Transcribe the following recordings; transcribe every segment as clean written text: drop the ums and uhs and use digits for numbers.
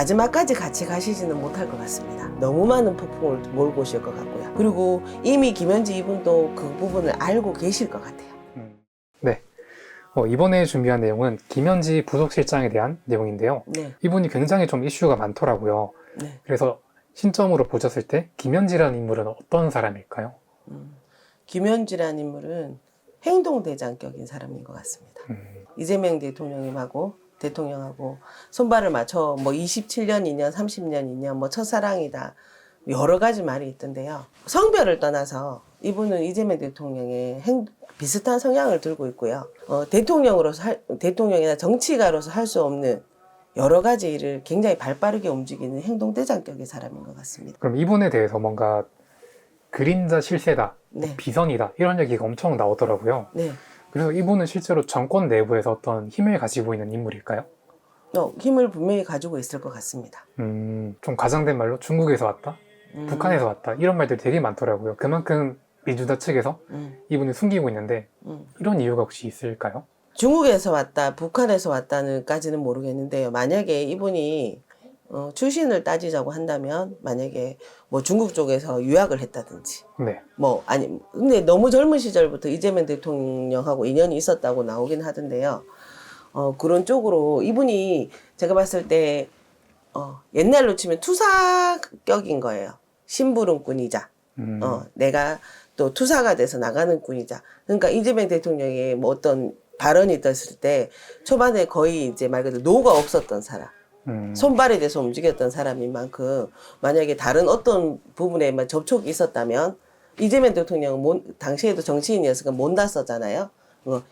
마지막까지 같이 가시지는 못할 것 같습니다. 너무 많은 폭풍을 몰고 오실 것 같고요. 그리고 이미 김현지 이분도 그 부분을 알고 계실 것 같아요. 네. 이번에 준비한 내용은 김현지 부속실장에 대한 내용인데요. 네. 이분이 굉장히 좀 이슈가 많더라고요. 네. 그래서 신점으로 보셨을 때 김현지라는 인물은 어떤 사람일까요? 김현지라는 인물은 행동대장격인 사람인 것 같습니다. 이재명 대통령하고 손발을 맞춰 뭐 27년이냐 30년이냐 뭐 첫사랑이다 여러 가지 말이 있던데요. 성별을 떠나서 이분은 이재명 대통령의 비슷한 성향을 들고 있고요. 대통령이나 정치가로서 할 수 없는 여러 가지 일을 굉장히 발빠르게 움직이는 행동대장격의 사람인 것 같습니다. 그럼 이분에 대해서 뭔가 그림자 실세다, 네. 비선이다 이런 얘기가 엄청 나오더라고요. 네. 그래서 이분은 실제로 정권 내부에서 어떤 힘을 가지고 있는 인물일까요? 힘을 분명히 가지고 있을 것 같습니다. 좀 과장된 말로 중국에서 왔다, 북한에서 왔다 이런 말들이 되게 많더라고요. 그만큼 민주당 측에서 이분을 숨기고 있는데 이런 이유가 혹시 있을까요? 중국에서 왔다, 북한에서 왔다는까지는 모르겠는데요. 만약에 이분이 출신을 따지자고 한다면 만약에 뭐 중국 쪽에서 유학을 했다든지 네. 근데 너무 젊은 시절부터 이재명 대통령하고 인연이 있었다고 나오긴 하던데요. 그런 쪽으로 이분이 제가 봤을 때 옛날로 치면 투사격인 거예요. 심부름꾼이자 내가 또 투사가 돼서 나가는 꾼이자. 그러니까 이재명 대통령의 뭐 어떤 발언이 있었을 때 초반에 거의 이제 말 그대로 노가 없었던 사람. 손발이 돼서 움직였던 사람인 만큼 만약에 다른 어떤 부분에만 접촉이 있었다면 이재명 대통령은 당시에도 정치인이었으니까 못 났었잖아요.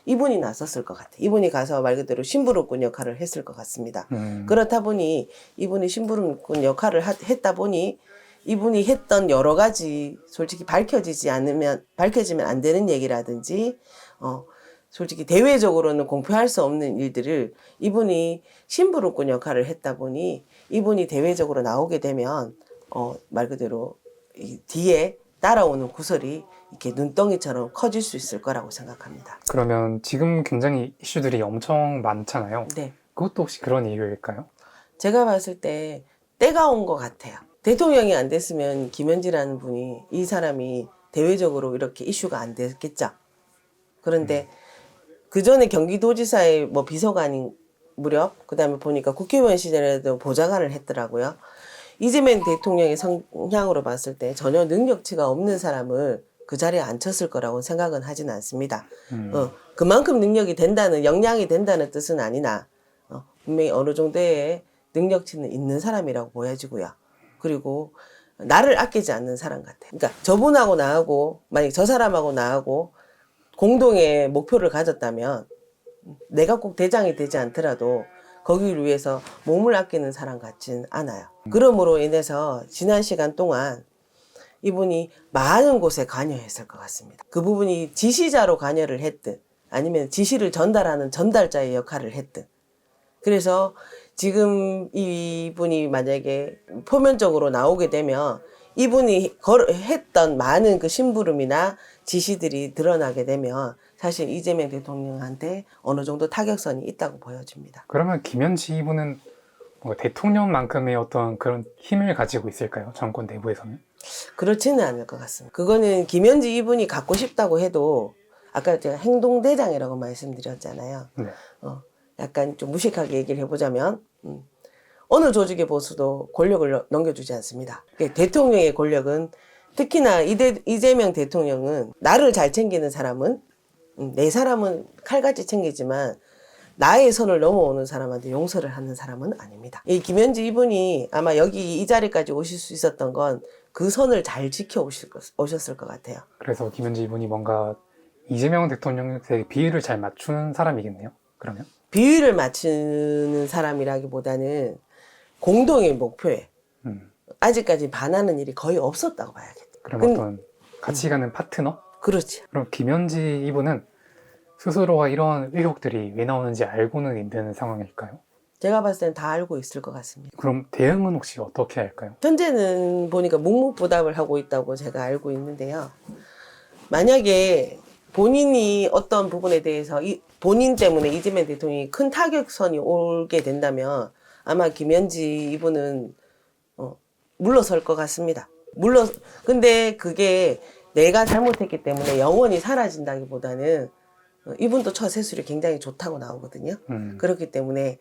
이분이 나섰을 것 같아요. 이분이 가서 말 그대로 심부름꾼 역할을 했을 것 같습니다. 그렇다 보니 이분이 심부름꾼 역할을 했다 보니 이분이 했던 여러 가지 솔직히 밝혀지면 안 되는 얘기라든지 솔직히 대외적으로는 공표할 수 없는 일들을 이분이 심부름꾼 역할을 했다 보니 이분이 대외적으로 나오게 되면 말 그대로 이 뒤에 따라오는 구설이 이렇게 눈덩이처럼 커질 수 있을 거라고 생각합니다. 그러면 지금 굉장히 이슈들이 엄청 많잖아요. 네. 그것도 혹시 그런 이유일까요? 제가 봤을 때 때가 온 것 같아요. 대통령이 안 됐으면 김현지라는 분이 이 사람이 대외적으로 이렇게 이슈가 안 됐겠죠. 그런데 그 전에 경기도지사의 뭐 비서관인 무렵, 그 다음에 보니까 국회의원 시절에도 보좌관을 했더라고요. 이재명 대통령의 성향으로 봤을 때 전혀 능력치가 없는 사람을 그 자리에 앉혔을 거라고 생각은 하지는 않습니다. 그만큼 능력이 된다는, 역량이 된다는 뜻은 아니나, 분명히 어느 정도의 능력치는 있는 사람이라고 보여지고요. 그리고 나를 아끼지 않는 사람 같아요. 그러니까 저분하고 나하고, 만약 저 사람하고 나하고 공동의 목표를 가졌다면 내가 꼭 대장이 되지 않더라도 거기를 위해서 몸을 아끼는 사람 같진 않아요. 그러므로 인해서 지난 시간 동안 이분이 많은 곳에 관여했을 것 같습니다. 그 부분이 지시자로 관여를 했든 아니면 지시를 전달하는 전달자의 역할을 했든 그래서 지금 이분이 만약에 표면적으로 나오게 되면 이분이 했던 많은 그 심부름이나 지시들이 드러나게 되면 사실 이재명 대통령한테 어느 정도 타격선이 있다고 보여집니다. 그러면 김현지 이분은 대통령만큼의 어떤 그런 힘을 가지고 있을까요? 정권 내부에서는? 그렇지는 않을 것 같습니다. 그거는 김현지 이분이 갖고 싶다고 해도 아까 제가 행동대장이라고 말씀드렸잖아요. 네. 약간 좀 무식하게 얘기를 해보자면 어느 조직의 보수도 권력을 넘겨주지 않습니다. 대통령의 권력은 특히나 이재명 대통령은 나를 잘 챙기는 사람은 내 사람은 칼같이 챙기지만 나의 선을 넘어오는 사람한테 용서를 하는 사람은 아닙니다. 이 김현지 이분이 아마 여기 이 자리까지 오실 수 있었던 건 그 선을 잘 지켜 오셨을 것 같아요. 그래서 김현지 이분이 뭔가 이재명 대통령한테 비율을 잘 맞추는 사람이겠네요. 그러면? 비율을 맞추는 사람이라기보다는 공동의 목표에 아직까지 반하는 일이 거의 없었다고 봐야겠죠. 그럼 어떤 같이 가는 파트너? 그렇지. 그럼 김현지 이분은 스스로가 이런 의혹들이 왜 나오는지 알고는 있는 상황일까요? 제가 봤을 때는 다 알고 있을 것 같습니다. 그럼 대응은 혹시 어떻게 할까요? 현재는 보니까 묵묵부답을 하고 있다고 제가 알고 있는데요. 만약에 본인이 어떤 부분에 대해서 본인 때문에 이재명 대통령이 큰 타격선이 오게 된다면 아마 김현지 이분은 물러설 것 같습니다. 근데 그게 내가 잘못했기 때문에 영원히 사라진다기보다는 이분도 처세술이 굉장히 좋다고 나오거든요. 그렇기 때문에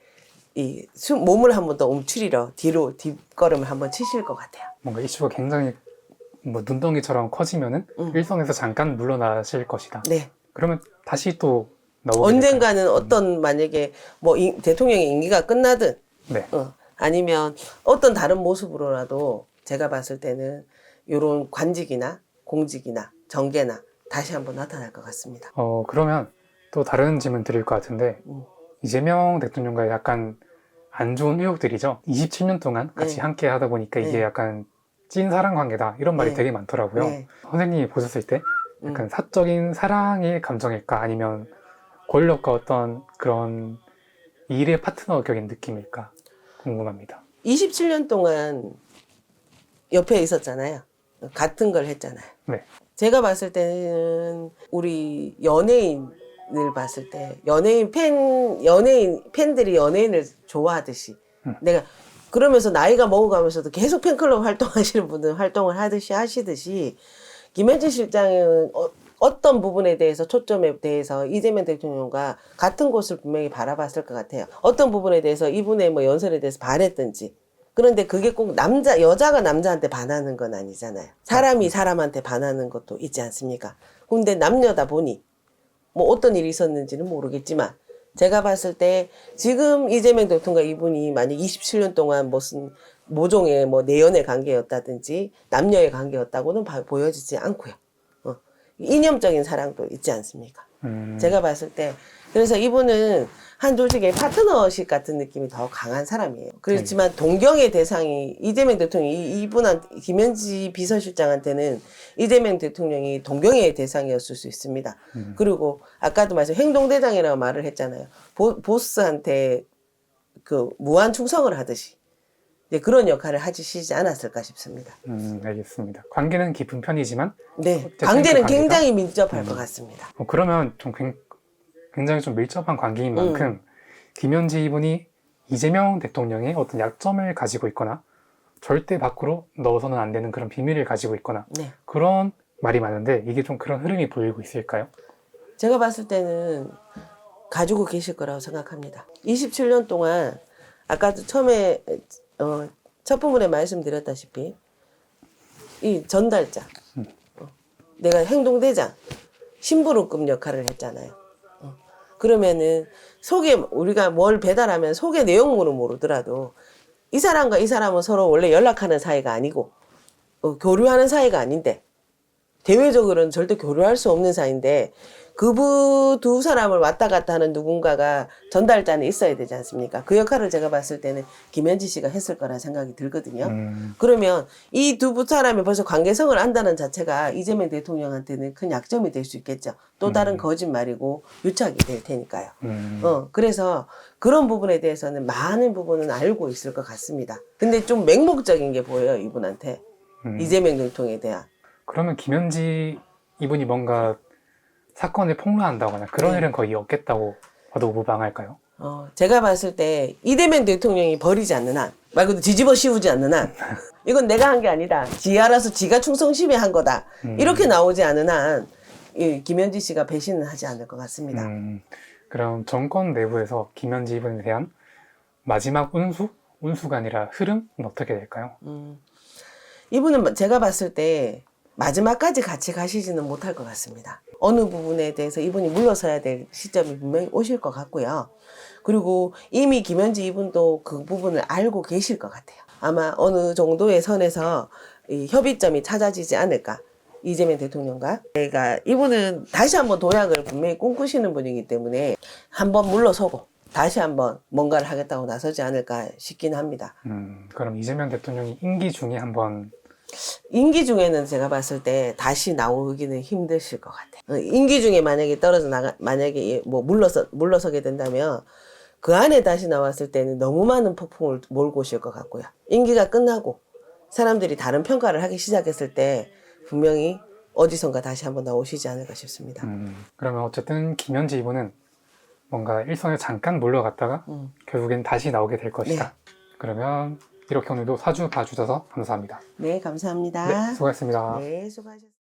몸을 한 번 더 움츠리러 뒤로 뒷걸음을 한번 치실 것 같아요. 뭔가 이슈가 굉장히 뭐 눈덩이처럼 커지면은 일선에서 잠깐 물러나실 것이다. 네. 그러면 다시 또 나오게 언젠가는 어떤 만약에 뭐 대통령의 임기가 끝나든 네. 아니면 어떤 다른 모습으로라도 제가 봤을 때는 이런 관직이나 공직이나 정계나 다시 한번 나타날 것 같습니다. 그러면 또 다른 질문 드릴 것 같은데 이재명 대통령과의 약간 안 좋은 의혹들이죠. 27년 동안 같이 네. 함께 하다 보니까 이게 네. 약간 찐사랑 관계다 이런 말이 네. 되게 많더라고요. 네. 선생님이 보셨을 때 약간 사적인 사랑의 감정일까 아니면 권력과 어떤 그런 일의 파트너 격인 느낌일까 궁금합니다. 27년 동안 옆에 있었잖아요. 같은 걸 했잖아요. 네. 제가 봤을 때는 우리 연예인을 봤을 때 팬들이 연예인을 좋아하듯이 내가 그러면서 나이가 먹어가면서도 계속 팬클럽 활동하시는 분들 활동을 하시듯이 김현진 실장은 어떤 부분에 대해서 초점에 대해서 이재명 대통령과 같은 곳을 분명히 바라봤을 것 같아요. 어떤 부분에 대해서 이분의 뭐 연설에 대해서 반했든지. 그런데 그게 꼭 여자가 남자한테 반하는 건 아니잖아요. 사람이 사람한테 반하는 것도 있지 않습니까? 근데 남녀다 보니 뭐 어떤 일이 있었는지는 모르겠지만 제가 봤을 때 지금 이재명 대통령과 이분이 만약 27년 동안 무슨 모종의 뭐 내연의 관계였다든지 남녀의 관계였다고는 보여지지 않고요. 이념적인 사랑도 있지 않습니까? 제가 봤을 때 그래서 이분은 한 조직의 파트너십 같은 느낌이 더 강한 사람이에요. 그렇지만 동경의 대상이 이재명 대통령이 김현지 비서실장한테는 이재명 대통령이 동경의 대상이었을 수 있습니다. 그리고 아까도 행동대장이라고 말을 했잖아요. 보스한테 그 무한 충성을 하듯이 그런 역할을 하시지 않았을까 싶습니다. 알겠습니다. 관계는 깊은 편이지만 네, 어쨌든 관계는 그 관계가- 굉장히 밀접할 것 같습니다. 그러면 좀 굉장히 좀 밀접한 관계인 만큼 김현지 이분이 이재명 대통령의 어떤 약점을 가지고 있거나 절대 밖으로 넣어서는 안 되는 그런 비밀을 가지고 있거나 네. 그런 말이 많은데 이게 좀 그런 흐름이 보이고 있을까요? 제가 봤을 때는 가지고 계실 거라고 생각합니다. 27년 동안 아까도 처음에 첫 부분에 말씀드렸다시피 이 전달자, 내가 행동대장, 심부름급 역할을 했잖아요. 그러면은 우리가 뭘 배달하면 속의 내용물은 모르더라도 이 사람과 이 사람은 서로 원래 연락하는 사이가 아니고 교류하는 사이가 아닌데 대외적으로는 절대 교류할 수 없는 사이인데 두 사람을 왔다 갔다 하는 누군가가 전달자는 있어야 되지 않습니까? 그 역할을 제가 봤을 때는 김현지 씨가 했을 거라 생각이 들거든요. 그러면 이 두 사람이 벌써 관계성을 안다는 자체가 이재명 대통령한테는 큰 약점이 될 수 있겠죠. 또 다른 거짓말이고 유착이 될 테니까요. 그래서 그런 부분에 대해서는 많은 부분은 알고 있을 것 같습니다. 근데 좀 맹목적인 게 보여요, 이분한테. 이재명 대통령에 대한. 그러면 김현지 이분이 뭔가 사건을 폭로한다거나 그런 네. 일은 거의 없겠다고 봐도 무방할까요? 제가 봤을 때 이재명 대통령이 버리지 않는 한, 말 그대로 뒤집어 씌우지 않는 한, 이건 내가 한 게 아니다. 지 알아서 지가 충성심에 한 거다. 이렇게 나오지 않는 한, 김현지 씨가 배신은 하지 않을 것 같습니다. 그럼 정권 내부에서 김현지 이분에 대한 마지막 운수가 아니라 흐름은 어떻게 될까요? 이분은 제가 봤을 때 마지막까지 같이 가시지는 못할 것 같습니다. 어느 부분에 대해서 이분이 물러서야 될 시점이 분명히 오실 것 같고요. 그리고 이미 김현지 이분도 그 부분을 알고 계실 것 같아요. 아마 어느 정도의 선에서 이 협의점이 찾아지지 않을까. 이재명 대통령과. 이분은 다시 한번 도약을 분명히 꿈꾸시는 분이기 때문에 한번 물러서고 다시 한번 뭔가를 하겠다고 나서지 않을까 싶긴 합니다. 그럼 이재명 대통령이 임기 중에 한번 임기 중에는 제가 봤을 때 다시 나오기는 힘드실 것 같아요. 임기 중에 만약에 만약에 뭐 물러서게 된다면 그 안에 다시 나왔을 때는 너무 많은 폭풍을 몰고 오실 것 같고요. 임기가 끝나고 사람들이 다른 평가를 하기 시작했을 때 분명히 어디선가 다시 한번 나오시지 않을까 싶습니다. 그러면 어쨌든 김현지 이분은 뭔가 일선에 잠깐 몰려갔다가 결국엔 다시 나오게 될 것이다. 그러면 이렇게 오늘도 사주 봐주셔서 감사합니다. 네, 감사합니다. 네, 수고하셨습니다. 네, 수고하셨습니다.